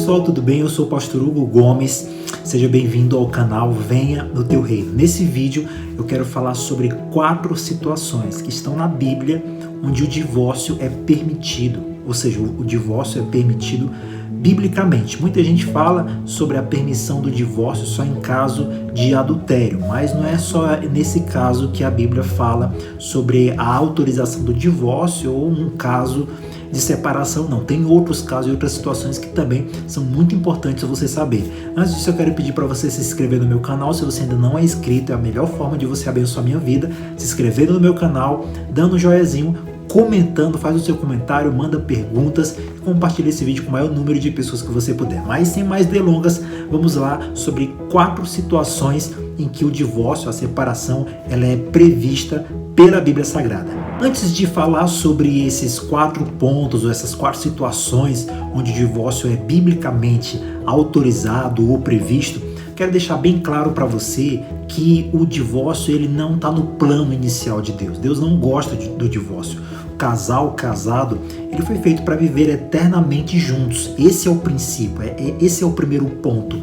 pessoal, tudo bem? Eu sou o pastor Hugo Gomes, seja bem-vindo ao canal Venha no Teu Reino. Nesse vídeo eu quero falar sobre 4 situações que estão na Bíblia onde o divórcio é permitido, ou seja, o divórcio é permitido biblicamente. Muita gente fala sobre a permissão do divórcio só em caso de adultério, mas não é só nesse caso que a Bíblia fala sobre a autorização do divórcio ou um caso de separação, não. Tem outros casos e outras situações que também são muito importantes você saber. Antes disso, eu quero pedir para você se inscrever no meu canal. Se você ainda não é inscrito, é a melhor forma de você abençoar a minha vida, se inscrevendo no meu canal, dando um joinhazinho, comentando, faz o seu comentário, manda perguntas e compartilha esse vídeo com o maior número de pessoas que você puder. Mas sem mais delongas, vamos lá sobre 4 situações em que o divórcio, a separação, ela é prevista pela Bíblia Sagrada. Antes de falar sobre esses 4 pontos ou essas 4 situações onde o divórcio é biblicamente autorizado ou previsto, quero deixar bem claro para você que o divórcio ele não está no plano inicial de Deus. Deus não gosta do divórcio. O casado, ele foi feito para viver eternamente juntos. Esse é o princípio, esse é o primeiro ponto.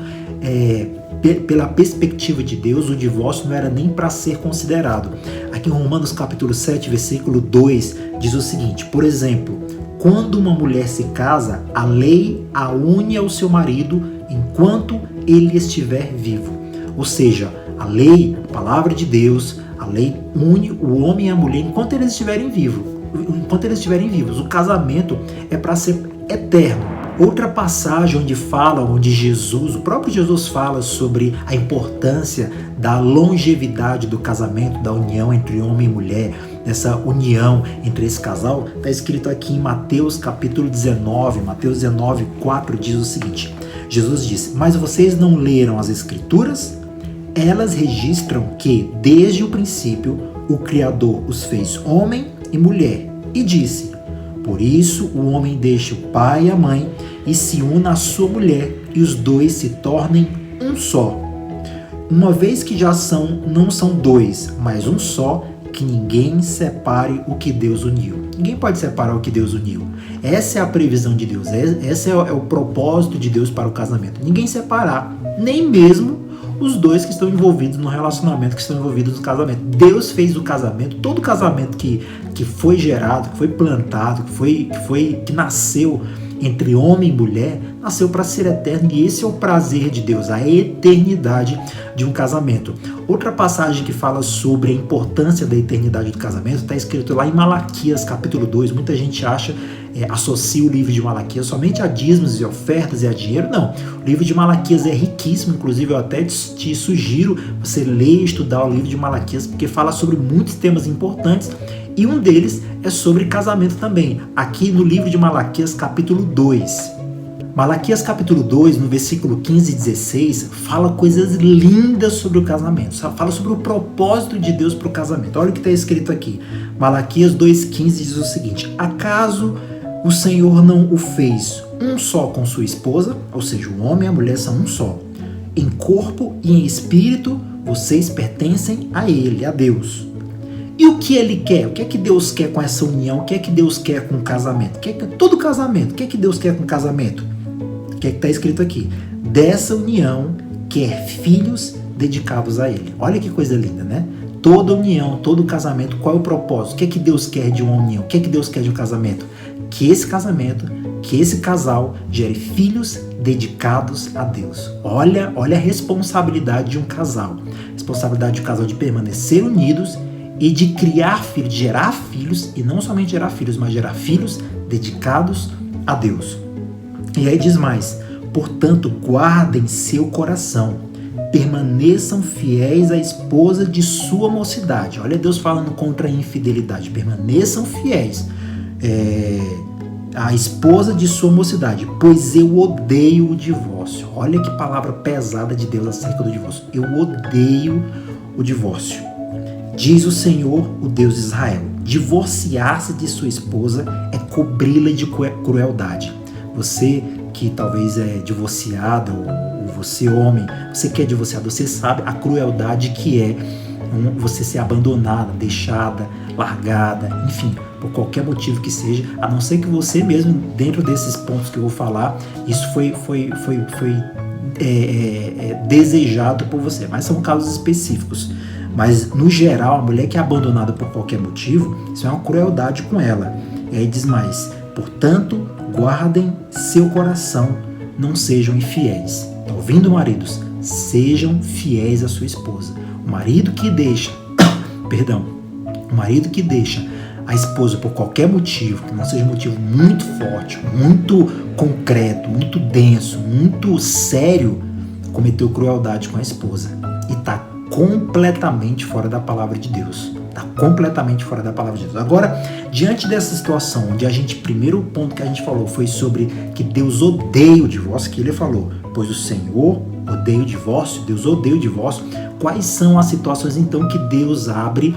Pela perspectiva de Deus, o divórcio não era nem para ser considerado. Aqui em Romanos capítulo 7, versículo 2, diz o seguinte: por exemplo, quando uma mulher se casa, a lei a une ao seu marido enquanto ele estiver vivo. Ou seja, a lei, a palavra de Deus, a lei une o homem e a mulher enquanto eles estiverem vivos. O casamento é para ser eterno. Outra passagem onde Jesus, o próprio Jesus fala sobre a importância da longevidade do casamento, da união entre homem e mulher, dessa união entre esse casal, está escrito aqui em Mateus capítulo 19, Mateus 19, 4 diz o seguinte: Jesus disse: mas vocês não leram as Escrituras? Elas registram que, desde o princípio, o Criador os fez homem e mulher, e disse: por isso o homem deixa o pai e a mãe e se une à sua mulher, e os dois se tornem um só. Uma vez que já não são dois, mas um só, que ninguém separe o que Deus uniu. Ninguém pode separar o que Deus uniu. Essa é a previsão de Deus, esse é o propósito de Deus para o casamento. Ninguém separar, nem mesmo os dois que estão envolvidos no relacionamento, que estão envolvidos no casamento. Deus fez o casamento, todo casamento que foi gerado, que foi plantado, que nasceu entre homem e mulher, nasceu para ser eterno, e esse é o prazer de Deus, a eternidade de um casamento. Outra passagem que fala sobre a importância da eternidade do casamento está escrito lá em Malaquias capítulo 2. Muita gente associa o livro de Malaquias somente a dízimos e ofertas e a dinheiro. Não, o livro de Malaquias é riquíssimo, inclusive eu até te sugiro você ler e estudar o livro de Malaquias, porque fala sobre muitos temas importantes, e um deles é sobre casamento também, aqui no livro de Malaquias capítulo 2. Malaquias capítulo 2, no versículo 15 e 16, fala coisas lindas sobre o casamento, fala sobre o propósito de Deus para o casamento. Olha o que está escrito aqui, Malaquias 2,15 diz o seguinte: acaso o Senhor não o fez um só com sua esposa? Ou seja, o homem e a mulher são um só. Em corpo e em espírito, vocês pertencem a Ele, a Deus. E o que Ele quer? O que é que Deus quer com essa união? O que é que Deus quer com o casamento? Todo casamento, o que é que Deus quer com o casamento? O que é que está escrito aqui? Dessa união quer filhos dedicados a Ele. Olha que coisa linda, né? Toda união, todo casamento, qual é o propósito? O que é que Deus quer de uma união? O que é que Deus quer de um casamento? Que esse casamento, que esse casal gere filhos dedicados a Deus. Olha a responsabilidade de um casal. A responsabilidade de um casal de permanecer unidos e de criar filhos, de gerar filhos, e não somente gerar filhos, mas gerar filhos dedicados a Deus. E aí diz mais: portanto, guardem seu coração, permaneçam fiéis à esposa de sua mocidade. Olha Deus falando contra a infidelidade. Permaneçam fiéis à esposa de sua mocidade, pois eu odeio o divórcio. Olha que palavra pesada de Deus acerca do divórcio. Eu odeio o divórcio. Diz o Senhor, o Deus de Israel: divorciar-se de sua esposa é cobri-la de crueldade. Você que talvez é divorciado, ou você homem, você que é divorciado, você sabe a crueldade que é você ser abandonada, deixada, largada, enfim, por qualquer motivo que seja, a não ser que você mesmo, dentro desses pontos que eu vou falar, isso foi desejado por você, mas são casos específicos. Mas no geral, a mulher que é abandonada por qualquer motivo, isso é uma crueldade com ela. E aí diz mais: portanto, guardem seu coração, não sejam infiéis. Tá ouvindo, maridos? Sejam fiéis à sua esposa. O marido que deixa a esposa por qualquer motivo, que não seja um motivo muito forte, muito concreto, muito denso, muito sério, cometeu crueldade com a esposa e está completamente fora da palavra de Deus. Está completamente fora da palavra de Deus. Agora, diante dessa situação, onde primeiro ponto que a gente falou foi sobre que Deus odeia o divórcio, que ele falou, pois o Senhor odeia o divórcio, Deus odeia o divórcio. Quais são as situações então que Deus abre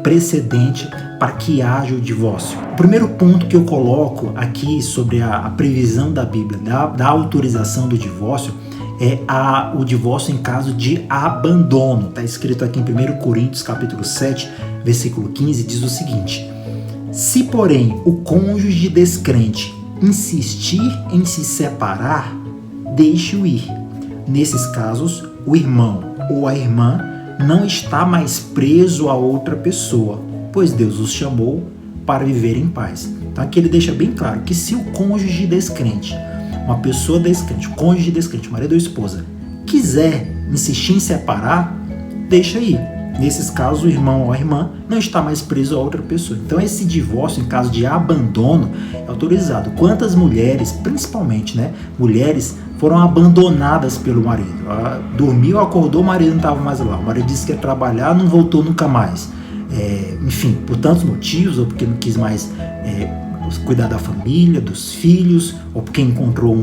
precedente para que haja o divórcio? O primeiro ponto que eu coloco aqui sobre a previsão da Bíblia, da autorização do divórcio, é o divórcio em caso de abandono. Está escrito aqui em 1 Coríntios capítulo 7, versículo 15, diz o seguinte: se porém o cônjuge descrente insistir em se separar, deixe-o ir. Nesses casos, o irmão ou a irmã não está mais preso a outra pessoa, pois Deus os chamou para viver em paz. Então aqui ele deixa bem claro que se o cônjuge descrente, uma pessoa descrente, cônjuge descrente, marido ou esposa, quiser insistir em separar, deixa aí. Nesses casos, o irmão ou a irmã não está mais preso a outra pessoa. Então esse divórcio, em caso de abandono, é autorizado. Quantas mulheres, principalmente, mulheres, foram abandonadas pelo marido? Dormiu, acordou, o marido não estava mais lá. O marido disse que ia trabalhar, não voltou nunca mais. Enfim, por tantos motivos, ou porque não quis mais cuidar da família, dos filhos, ou porque encontrou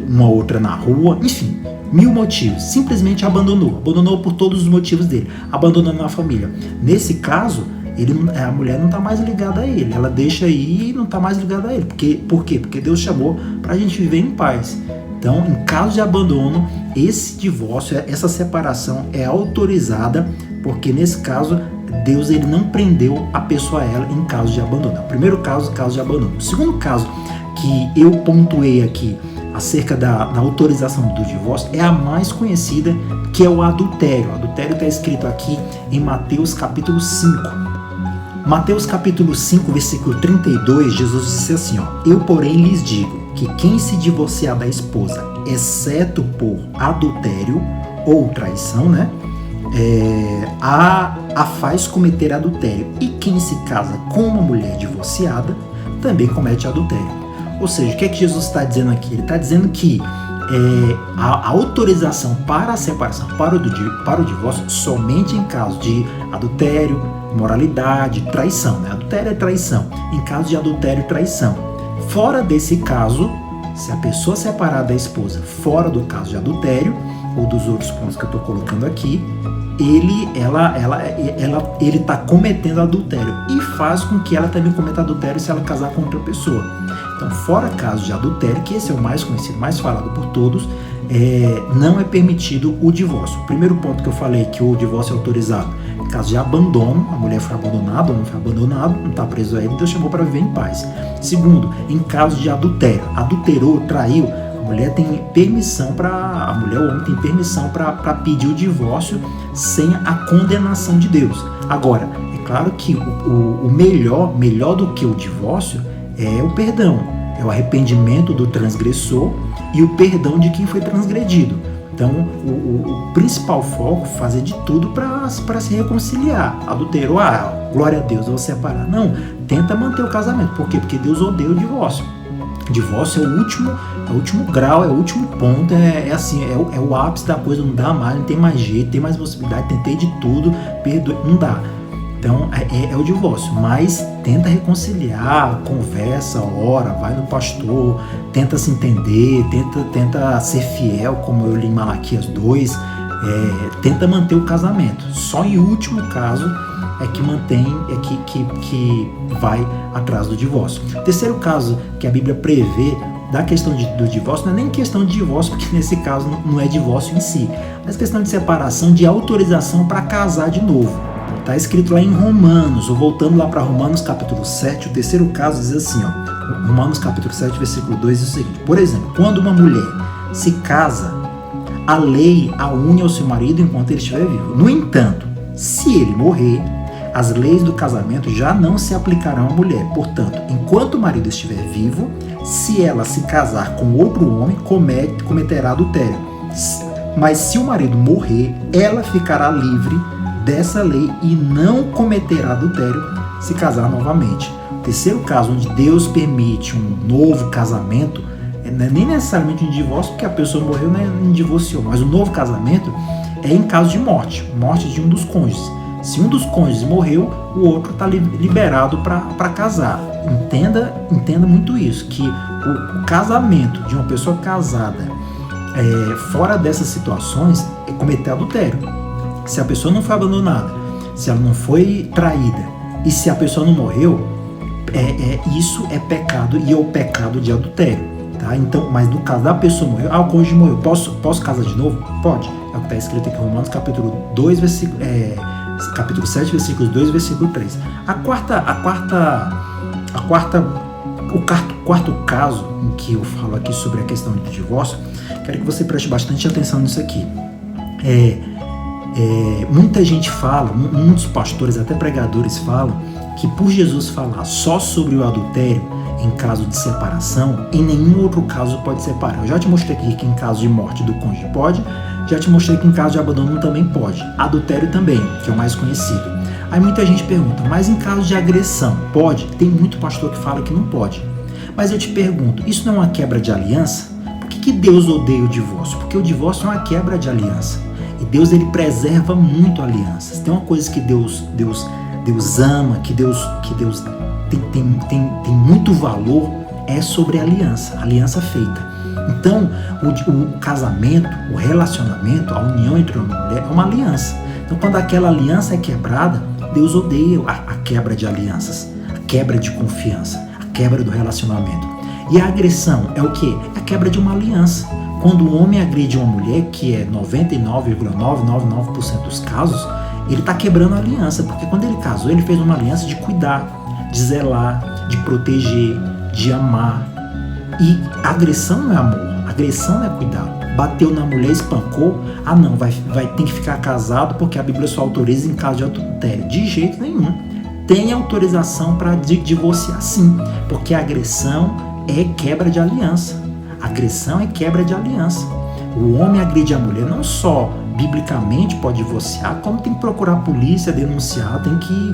uma outra na rua, enfim, 1000 motivos. Simplesmente abandonou por todos os motivos dele, abandonando a família. Nesse caso, a mulher não está mais ligada a ele, ela deixa aí e não está mais ligada a ele. Por quê? Porque Deus chamou para a gente viver em paz. Então, em caso de abandono, esse divórcio, essa separação é autorizada, porque nesse caso Deus ele não prendeu a pessoa a ela em caso de abandono. O primeiro caso de abandono. O segundo caso que eu pontuei aqui acerca da autorização do divórcio é a mais conhecida, que é o adultério. O adultério está escrito aqui em Mateus capítulo 5. Mateus capítulo 5, versículo 32, Jesus disse assim, eu porém lhes digo que quem se divorciar da esposa, exceto por adultério ou traição, a faz cometer adultério. E quem se casa com uma mulher divorciada também comete adultério. Ou seja, o que é que Jesus está dizendo aqui? Ele está dizendo que a autorização para a separação, para o divórcio, somente em caso de adultério, imoralidade, traição. Adultério é traição. Em caso de adultério e traição. Fora desse caso, se a pessoa separar da esposa fora do caso de adultério, ou dos outros pontos que eu estou colocando aqui, ele está cometendo adultério e faz com que ela também cometa adultério se ela casar com outra pessoa. Então, fora caso de adultério, que esse é o mais conhecido, mais falado por todos, não é permitido o divórcio. O primeiro ponto que eu falei, que o divórcio é autorizado, em caso de abandono, a mulher foi abandonada ou não foi abandonado, não está preso a ele, Deus chamou para viver em paz. Segundo, em caso de adultério, adulterou, traiu, a mulher ou o homem tem permissão para pedir o divórcio sem a condenação de Deus. Agora, é claro que o melhor do que o divórcio é o perdão, é o arrependimento do transgressor e o perdão de quem foi transgredido. Então, o principal foco é fazer de tudo para se reconciliar. Adulterou, glória a Deus, eu vou separar. Não, tenta manter o casamento. Por quê? Porque Deus odeia o divórcio. Divórcio é o último grau, é o último ponto, é o ápice da coisa, não dá mais, não tem mais jeito, tem mais possibilidade, tentei de tudo, não dá. Então é o divórcio, mas tenta reconciliar, conversa, ora, vai no pastor, tenta se entender, tenta ser fiel, como eu li em Malaquias 2, tenta manter o casamento. Só em último caso é que que vai atrás do divórcio. O terceiro caso que a Bíblia prevê da questão do divórcio não é nem questão de divórcio, porque nesse caso não é divórcio em si, mas questão de separação, de autorização para casar de novo. Está escrito lá em Romanos, ou voltando lá para Romanos capítulo 7, o terceiro caso diz assim, ó, Romanos capítulo 7, versículo 2 diz o seguinte: por exemplo, quando uma mulher se casa, a lei a une ao seu marido enquanto ele estiver vivo. No entanto, se ele morrer, as leis do casamento já não se aplicarão à mulher. Portanto, enquanto o marido estiver vivo, se ela se casar com outro homem, cometerá adultério. Mas se o marido morrer, ela ficará livre dessa lei e não cometerá adultério se casar novamente. O terceiro caso, onde Deus permite um novo casamento, não é nem necessariamente um divórcio, porque a pessoa morreu, nem divorciou, mas o novo casamento é em caso de morte de um dos cônjuges. Se um dos cônjuges morreu, o outro está liberado para casar. Entenda muito isso, que o casamento de uma pessoa casada fora dessas situações é cometer adultério. Se a pessoa não foi abandonada, se ela não foi traída e se a pessoa não morreu, isso é pecado e é o pecado de adultério. Tá? Então, mas no caso da pessoa morreu, o cônjuge morreu, posso casar de novo? Pode. É o que está escrito aqui em Romanos capítulo 2, capítulo 7, versículos 2 e versículo 3. O quarto caso em que eu falo aqui sobre a questão do divórcio, quero que você preste bastante atenção nisso aqui. Muita gente fala, muitos pastores, até pregadores falam, que por Jesus falar só sobre o adultério em caso de separação, em nenhum outro caso pode separar. Eu já te mostrei aqui que em caso de morte do cônjuge pode, já te mostrei que em caso de abandono também pode. Adultério também, que é o mais conhecido. Aí muita gente pergunta, mas em caso de agressão, pode? Tem muito pastor que fala que não pode. Mas eu te pergunto, isso não é uma quebra de aliança? Por que Deus odeia o divórcio? Porque o divórcio é uma quebra de aliança. E Deus, ele preserva muito alianças. Tem uma coisa que Deus ama, que Deus tem muito valor, é sobre a aliança feita. Então, o casamento, o relacionamento, a união entre homem e mulher é uma aliança. Então, quando aquela aliança é quebrada, Deus odeia a quebra de alianças, a quebra de confiança, a quebra do relacionamento. E a agressão é o quê? É a quebra de uma aliança. Quando o homem agride uma mulher, que é 99,999% dos casos, ele está quebrando a aliança, porque quando ele casou, ele fez uma aliança de cuidar, de zelar, de proteger, de amar. E a agressão não é amor, a agressão não é cuidado. Bateu na mulher, espancou, não, vai ter que ficar casado porque a Bíblia só autoriza em caso de adultério. De jeito nenhum. Tem autorização para divorciar, sim, porque a agressão é quebra de aliança. A agressão é quebra de aliança. O homem agride a mulher, não só biblicamente pode divorciar, como tem que procurar a polícia, denunciar, tem que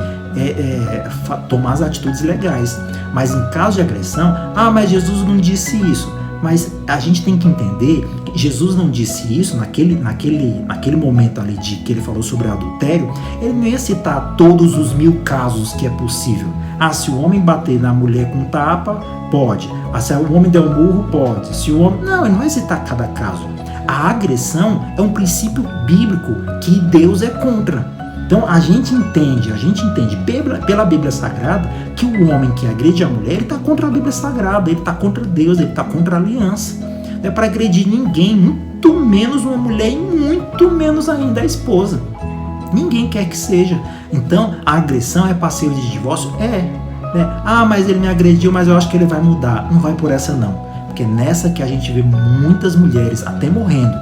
tomar as atitudes legais. Mas em caso de agressão, mas Jesus não disse isso. Mas a gente tem que entender que Jesus não disse isso naquele momento ali de que ele falou sobre adultério. Ele não ia citar todos os 1000 casos que é possível. Se o homem bater na mulher com tapa, pode. Se o homem der um murro, pode. Se o homem... Não, ele não vai citar cada caso. A agressão é um princípio bíblico que Deus é contra. Então a gente entende pela Bíblia Sagrada que o homem que agride a mulher, ele está contra a Bíblia Sagrada, ele está contra Deus, ele está contra a aliança. Não é para agredir ninguém, muito menos uma mulher e muito menos ainda a esposa. Ninguém quer que seja. Então a agressão é passiva de divórcio? Mas ele me agrediu, mas eu acho que ele vai mudar. Não vai por essa não. Porque é nessa que a gente vê muitas mulheres até morrendo.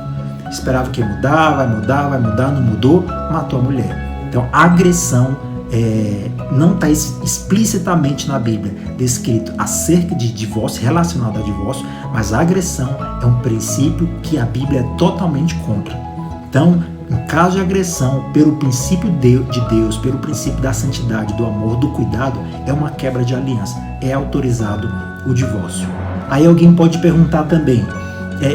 Esperava que ia mudar, vai mudar, não mudou, matou a mulher. Então a agressão não está explicitamente na Bíblia descrito acerca de divórcio, relacionado a divórcio, mas a agressão é um princípio que a Bíblia é totalmente contra. Então, em caso de agressão, pelo princípio de Deus, pelo princípio da santidade, do amor, do cuidado, é uma quebra de aliança, é autorizado o divórcio. Aí alguém pode perguntar também,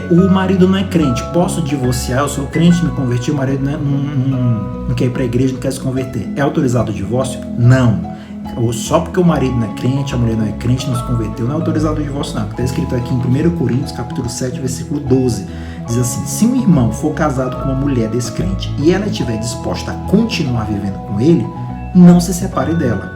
o marido não é crente, posso divorciar? Eu sou crente, me converti, o marido não quer ir para a igreja, não quer se converter. É autorizado o divórcio? Não. Ou só porque o marido não é crente, a mulher não é crente, não se converteu, não é autorizado o divórcio não. Está escrito aqui em 1 Coríntios, capítulo 7, versículo 12. Diz assim, se um irmão for casado com uma mulher descrente e ela estiver disposta a continuar vivendo com ele, não se separe dela.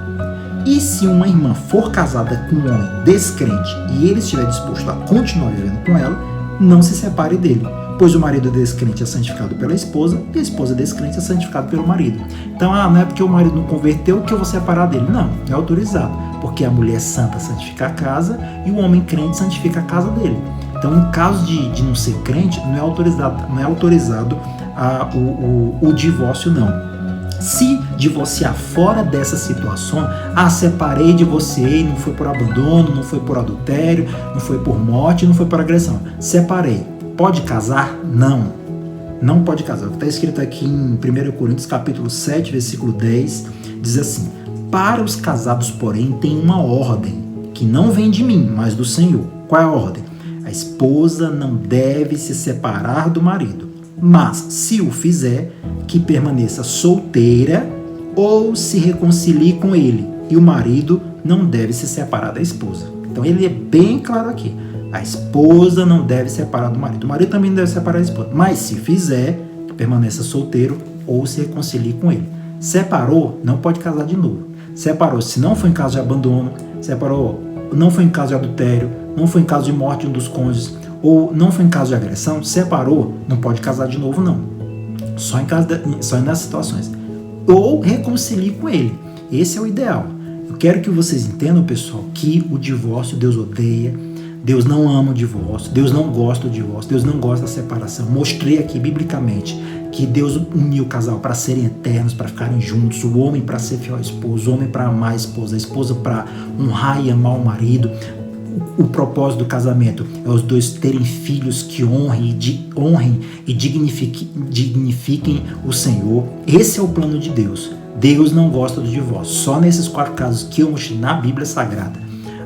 E se uma irmã for casada com um homem descrente e ele estiver disposto a continuar vivendo com ela, não se separe dele, pois o marido descrente é santificado pela esposa e a esposa descrente é santificada pelo marido. Então, não é porque o marido não converteu que eu vou separar dele. Não, é autorizado, porque a mulher santa santifica a casa e o homem crente santifica a casa dele. Então, em caso de não ser crente, não é autorizado o divórcio, não. Se divorciar fora dessa situação, separei de você, não foi por abandono, não foi por adultério, não foi por morte, não foi por agressão. Separei. Pode casar? Não. Não pode casar. Está escrito aqui em 1 Coríntios capítulo 7, versículo 10, diz assim: para os casados, porém, tem uma ordem, que não vem de mim, mas do Senhor. Qual é a ordem? A esposa não deve se separar do marido, mas, se o fizer, que permaneça solteira ou se reconcilie com ele. E o marido não deve se separar da esposa. Então ele é bem claro aqui. A esposa não deve se separar do marido. O marido também não deve separar da esposa. Mas se fizer, que permaneça solteiro ou se reconcilie com ele. Separou, não pode casar de novo. Separou, se não foi em caso de abandono, separou, não foi em caso de adultério, não foi em caso de morte de um dos cônjuges, ou não foi em caso de agressão, separou, não pode casar de novo, não. Só nessas situações. Ou reconcilie com ele. Esse é o ideal. Eu quero que vocês entendam, pessoal, que o divórcio Deus odeia. Deus não ama o divórcio. Deus não gosta do divórcio. Deus não gosta da separação. Mostrei aqui, biblicamente, que Deus uniu o casal para serem eternos, para ficarem juntos. O homem para ser fiel ao esposo. O homem para amar a esposa para honrar e amar o marido. O propósito do casamento é os dois terem filhos que honrem e dignifiquem o Senhor. Esse é o plano de Deus. Deus não gosta do divórcio. Só nesses 4 casos que eu mostrei na Bíblia Sagrada: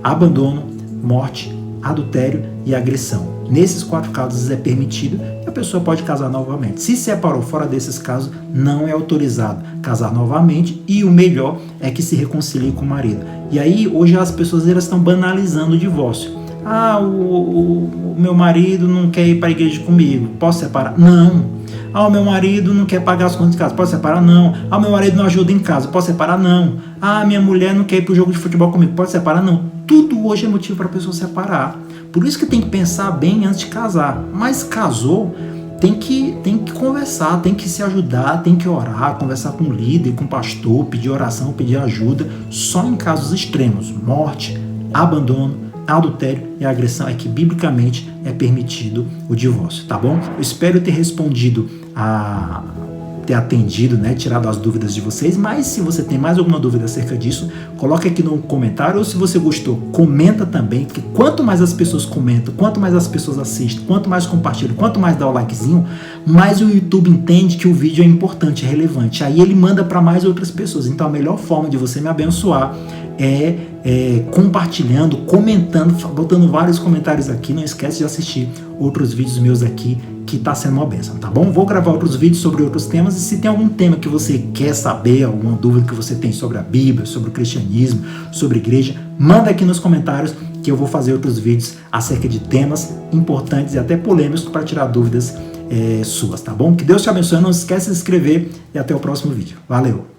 abandono, morte, adultério e agressão. Nesses 4 casos é permitido e a pessoa pode casar novamente. Se separou fora desses casos, não é autorizado casar novamente, e o melhor é que se reconcilie com o marido. E aí, hoje as pessoas estão banalizando o divórcio. O meu marido não quer ir para a igreja comigo, posso separar? Não. O meu marido não quer pagar as contas de casa, posso separar? Não. O meu marido não ajuda em casa, posso separar? Não. Minha mulher não quer ir para o jogo de futebol comigo, pode separar? Não. Tudo hoje é motivo para a pessoa separar. Por isso que tem que pensar bem antes de casar. Mas casou, tem que conversar, tem que se ajudar, tem que orar, conversar com o líder, com o pastor, pedir oração, pedir ajuda. Só em casos extremos, morte, abandono, adultério e agressão, é que biblicamente é permitido o divórcio, tá bom? Eu espero ter respondido ter atendido, tirado as dúvidas de vocês, mas se você tem mais alguma dúvida acerca disso, coloque aqui no comentário, ou se você gostou, comenta também, porque quanto mais as pessoas comentam, quanto mais as pessoas assistem, quanto mais compartilham, quanto mais dá o likezinho, mais o YouTube entende que o vídeo é importante, é relevante, aí ele manda para mais outras pessoas. Então a melhor forma de você me abençoar é compartilhando, comentando, botando vários comentários aqui. Não esquece de assistir outros vídeos meus aqui, que está sendo uma bênção, tá bom? Vou gravar outros vídeos sobre outros temas, e se tem algum tema que você quer saber, alguma dúvida que você tem sobre a Bíblia, sobre o cristianismo, sobre a igreja, manda aqui nos comentários, que eu vou fazer outros vídeos acerca de temas importantes e até polêmicos para tirar dúvidas suas, tá bom? Que Deus te abençoe, não esquece de se inscrever e até o próximo vídeo. Valeu!